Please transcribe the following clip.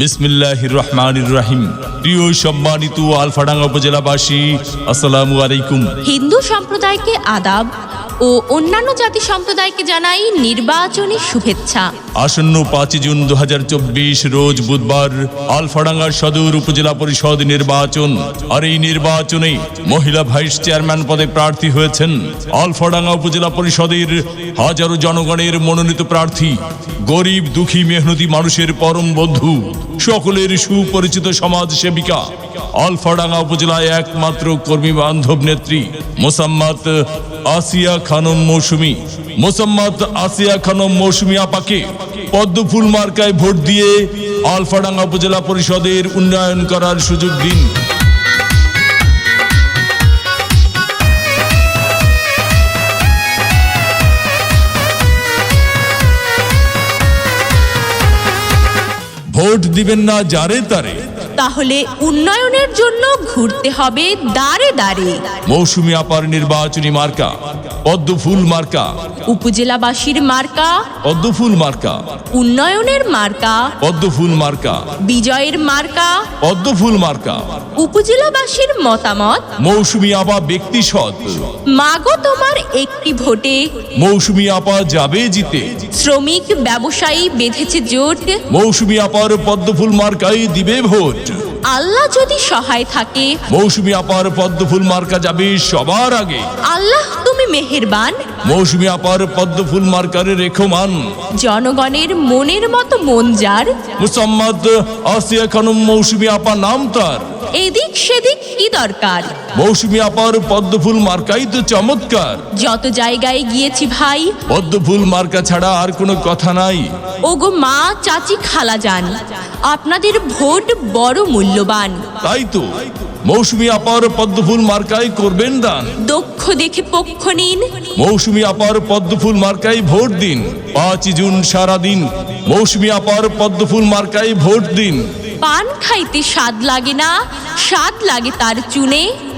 বিসমিল্লাহির রহমানির রহিম। প্রিয় সম্মানিত আলফাডাঙ্গা উপজেলাবাসী, আসসালামু আলাইকুম। হিন্দু সম্প্রদায়কে আদাব ও অন্যান্য জাতি সম্প্রদায়কে জানাই নির্বাচনী শুভেচ্ছা। আসন্ন 5 জুন 2024 রোজ বুধবার আলফাডাঙ্গা সদর উপজেলা পরিষদ নির্বাচন। আর এই নির্বাচনে মহিলা ভাইস চেয়ারম্যান পদে প্রার্থী হয়েছেন আলফাডাঙ্গা উপজেলা পরিষদের হাজারো জনগণের মনোনীত প্রার্থী, গরিব দুঃখী মেহনতি মানুষের পরম বন্ধু, সকলের সুপরিচিত সমাজ সেবিকা, আলফাডাঙ্গা উপজেলায় একমাত্র কর্মী বান্ধব নেত্রী মোসাম্মত আসিয়া খানম মৌসুমী। মোসাম্মত আসিয়া খানম মৌসুমী আপাকে পদ্মফুল মার্কায় ভোট দিয়ে আলফাডাঙ্গা উপজেলা পরিষদের উন্নয়ন করার সুযোগ দিন। ভোট দিবেন না যারে তারে, তাহলে উন্নয়নের জন্য ঘুরতে হবে দাঁড়ে দাঁড়ে। মৌসুমী আপার নির্বাচনী মার্কা পদ্মফুল মার্কা, উপজেলাবাসীর মার্কা পদ্মফুল মার্কা, উন্নয়নের মার্কা পদ্মফুল মার্কা, বিজয়ের মার্কা পদ্মফুল মার্কা। উপজেলাবাসীর মতামত, মৌসুমী আপা ব্যক্তি সৎ, মাগো তোমার একটি ভোটে মৌসুমী আপা যাবে জিতে। শ্রমিক ব্যবসায়ী বেঁধেছে জোট, মৌসুমী আপার পদ্মফুল মার্কাই দিবে ভোট। আল্লাহ যদি সহায় থাকে, মৌসুমী আপার পদ্মফুল মার্কা যাবে সবার আগে। আল্লাহ তুমি মেহেরবান, মৌসুমী আপার পদ্মফুল মার্কারে রেখো মান। জনগণের মনের মতো মন যার, মুসাম্মদ আসিয়া খানম মৌসুমী আপা নাম তার। এদিক সেদিক কি দরকার, মৌসুমী আপার পদ্মফুল মার্কাই তো চমৎকার। যত জায়গায় গিয়েছি ভাই, পদ্মফুল মার্কা ছাড়া আর কোনো কথা নাই। ওগো মা চাচি খালা যান, আপনাদের ভোট বড় মূল্যবান। তাই তো মৌসুমী আপার পদ্মফুল মার্কাই করবেন দান। দক্ষ দেখে পক্ষ নিন, মৌসুমী আপার পদ্মফুল মার্কাই ভোট দিন। 5 জুন সারাদিন মৌসুমী আপার পদ্মফুল মার্কাই ভোট দিন। পান খাইতে স্বাদ লাগে না, স্বাদ লাগে তার চুনে।